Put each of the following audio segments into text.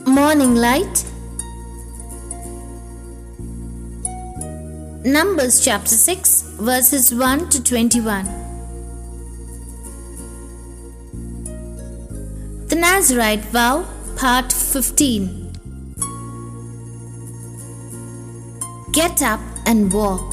Morning light. Numbers chapter 6 verses 1 to 21. The Nazarite vow, part 15. Get up and walk.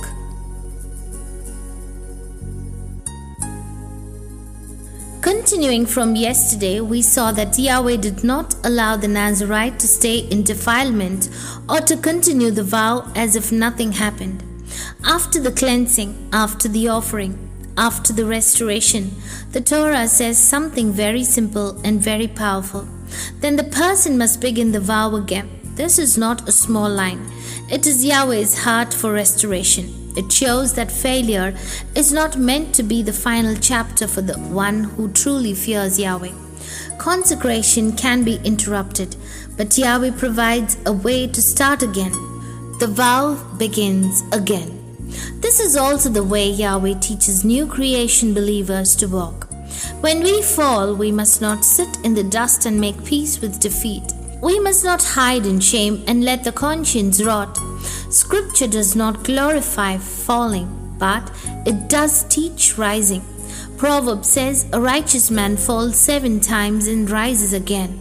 Continuing from yesterday, we saw that Yahweh did not allow the Nazirite to stay in defilement or to continue the vow as if nothing happened. After the cleansing, after the offering, after the restoration, the Torah says something very simple and very powerful. Then the person must begin the vow again. This is not a small line. It is Yahweh's heart for restoration. It shows that failure is not meant to be the final chapter for the one who truly fears Yahweh. Consecration can be interrupted, but Yahweh provides a way to start again. The vow begins again. This is also the way Yahweh teaches new creation believers to walk. When we fall, we must not sit in the dust and make peace with defeat. We must not hide in shame and let the conscience rot. Scripture does not glorify falling, but it does teach rising. Proverbs says, "A righteous man falls 7 times and rises again."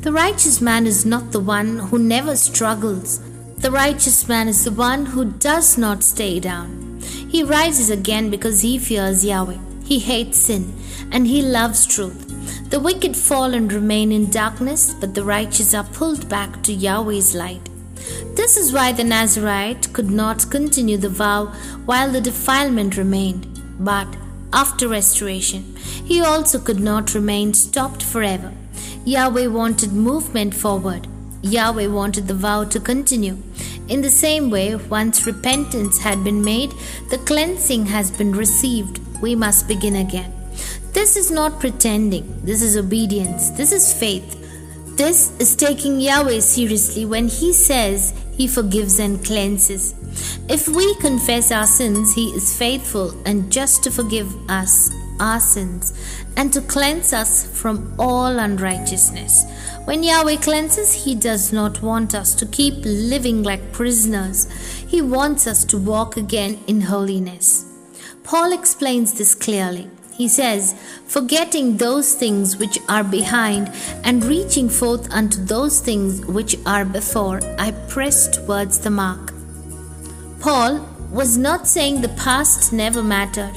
The righteous man is not the one who never struggles. The righteous man is the one who does not stay down. He rises again because he fears Yahweh. He hates sin and he loves truth. The wicked fall and remain in darkness, but the righteous are pulled back to Yahweh's light. This is why the Nazirite could not continue the vow while the defilement remained. But after restoration, he also could not remain stopped forever. Yahweh wanted movement forward. Yahweh wanted the vow to continue. In the same way, once repentance had been made, the cleansing has been received. We must begin again. This is not pretending. This is obedience. This is faith. This is taking Yahweh seriously when He says He forgives and cleanses. If we confess our sins, He is faithful and just to forgive us our sins and to cleanse us from all unrighteousness. When Yahweh cleanses, He does not want us to keep living like prisoners. He wants us to walk again in holiness. Paul explains this clearly. He says, "Forgetting those things which are behind and reaching forth unto those things which are before, I press towards the mark." Paul was not saying the past never mattered.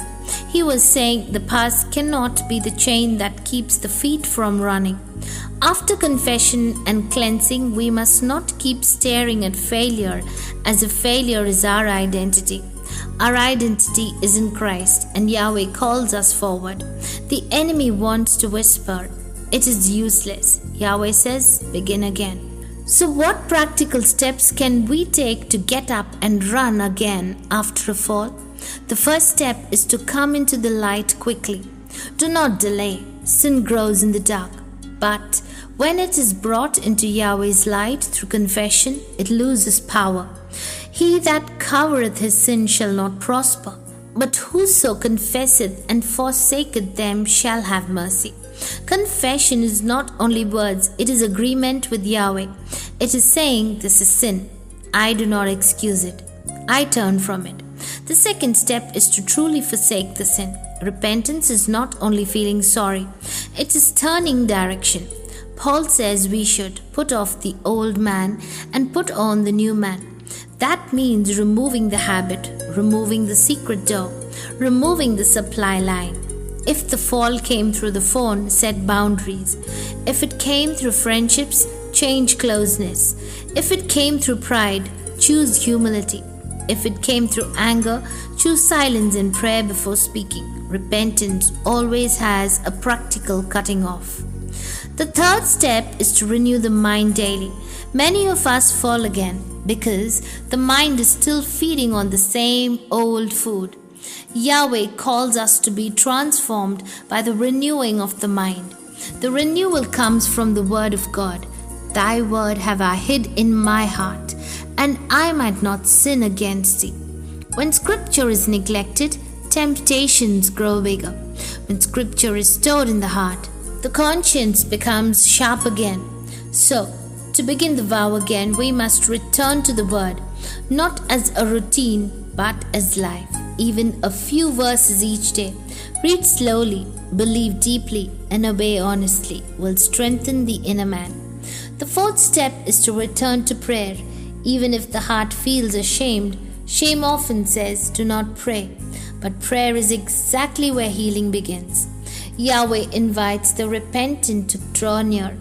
He was saying the past cannot be the chain that keeps the feet from running. After confession and cleansing, we must not keep staring at failure as if failure is our identity. Our identity is in Christ, and Yahweh calls us forward. The enemy wants to whisper, "It is useless." Yahweh says, "Begin again." So what practical steps can we take to get up and run again after a fall? The first step is to come into the light quickly. Do not delay. Sin grows in the dark. But when it is brought into Yahweh's light through confession, it loses power. He that covereth his sin shall not prosper, but whoso confesseth and forsaketh them shall have mercy. Confession is not only words, it is agreement with Yahweh. It is saying, "This is sin. I do not excuse it. I turn from it." The second step is to truly forsake the sin. Repentance is not only feeling sorry, it is turning direction. Paul says we should put off the old man and put on the new man. That means removing the habit, removing the secret door, removing the supply line. If the fall came through the phone, set boundaries. If it came through friendships, change closeness. If it came through pride, choose humility. If it came through anger, choose silence and prayer before speaking. Repentance always has a practical cutting off. The third step is to renew the mind daily. Many of us fall again because the mind is still feeding on the same old food. Yahweh calls us to be transformed by the renewing of the mind. The renewal comes from the word of God. "Thy word have I hid in my heart, and I might not sin against thee." When scripture is neglected, temptations grow bigger. When scripture is stored in the heart, the conscience becomes sharp again. So, To begin the vow again, we must return to the word, not as a routine, but as life. Even a few verses each day, read slowly, believe deeply, and obey honestly will strengthen the inner man. The fourth step is to return to prayer. Even if the heart feels ashamed, shame often says, do not pray. But prayer is exactly where healing begins. Yahweh invites the repentant to draw near.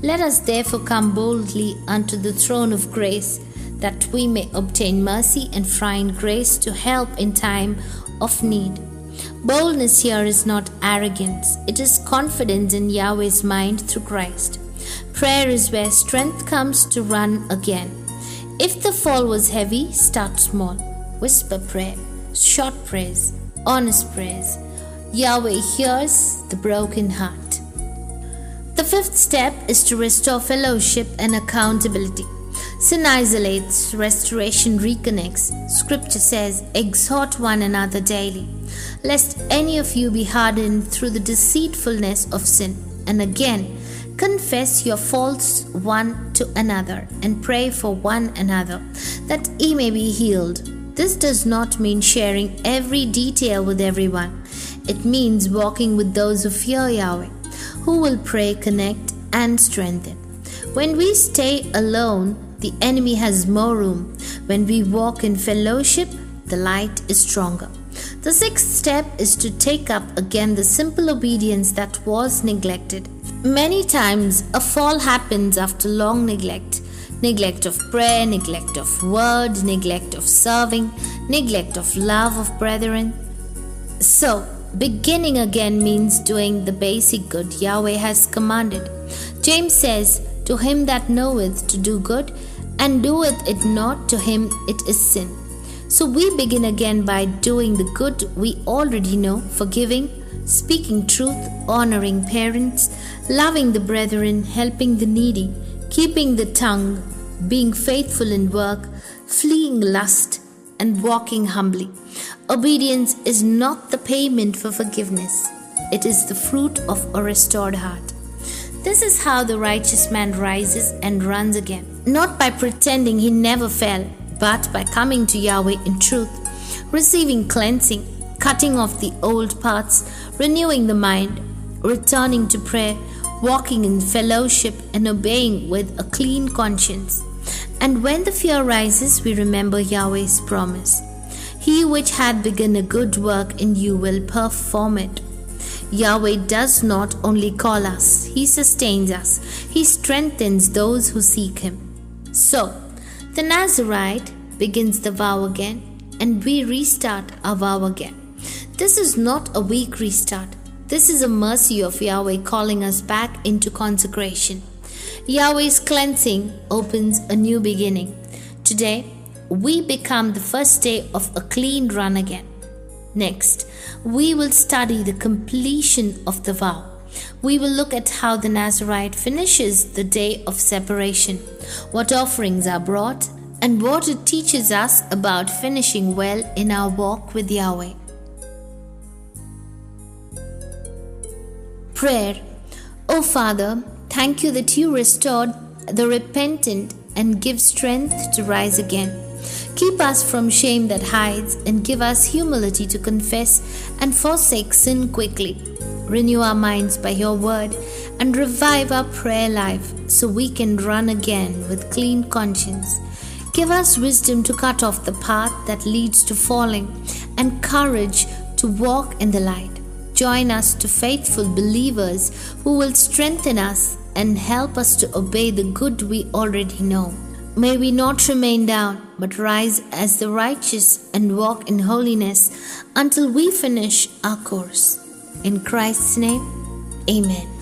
Let us therefore come boldly unto the throne of grace, that we may obtain mercy and find grace to help in time of need. Boldness here is not arrogance, it is confidence in Yahweh's mind through Christ. Prayer is where strength comes to run again. If the fall was heavy, start small. Whisper prayer, short prayers, honest prayers. Yahweh hears the broken heart. The fifth step is to restore fellowship and accountability. Sin isolates, restoration reconnects. Scripture says, exhort one another daily, lest any of you be hardened through the deceitfulness of sin. And again, confess your faults one to another and pray for one another, that ye may be healed. This does not mean sharing every detail with everyone. It means walking with those who fear Yahweh, who will pray, connect, and strengthen. When we stay alone, the enemy has more room. When we walk in fellowship, the light is stronger. The sixth step is to take up again the simple obedience that was neglected. Many times, a fall happens after long neglect. Neglect of prayer, neglect of word, neglect of serving, neglect of love of brethren. So, beginning again means doing the basic good Yahweh has commanded. James says, to him that knoweth to do good, and doeth it not, to him it is sin. So we begin again by doing the good we already know, forgiving, speaking truth, honoring parents, loving the brethren, helping the needy, keeping the tongue, being faithful in work, fleeing lust, and walking humbly. Obedience is not the payment for forgiveness. It is the fruit of a restored heart. This is how the righteous man rises and runs again, not by pretending he never fell, but by coming to Yahweh in truth, receiving cleansing, cutting off the old paths, renewing the mind, returning to prayer, walking in fellowship, and obeying with a clean conscience. And when the fear rises, we remember Yahweh's promise. He which had begun a good work in you will perform it. Yahweh does not only call us, He sustains us. He strengthens those who seek Him. So, the Nazirite begins the vow again, and we restart our vow again. This is not a weak restart. This is a mercy of Yahweh calling us back into consecration. Yahweh's cleansing opens a new beginning. Today, we become the first day of a clean run again. Next, we will study the completion of the vow. We will look at how the Nazirite finishes the day of separation, what offerings are brought, and what it teaches us about finishing well in our walk with Yahweh. Prayer. O Father, thank you that you restored the repentant and give strength to rise again. Keep us from shame that hides and give us humility to confess and forsake sin quickly. Renew our minds by your word and revive our prayer life so we can run again with clean conscience. Give us wisdom to cut off the path that leads to falling and courage to walk in the light. Join us to faithful believers who will strengthen us and help us to obey the good we already know. May we not remain down, but rise as the righteous and walk in holiness until we finish our course. In Christ's name, Amen.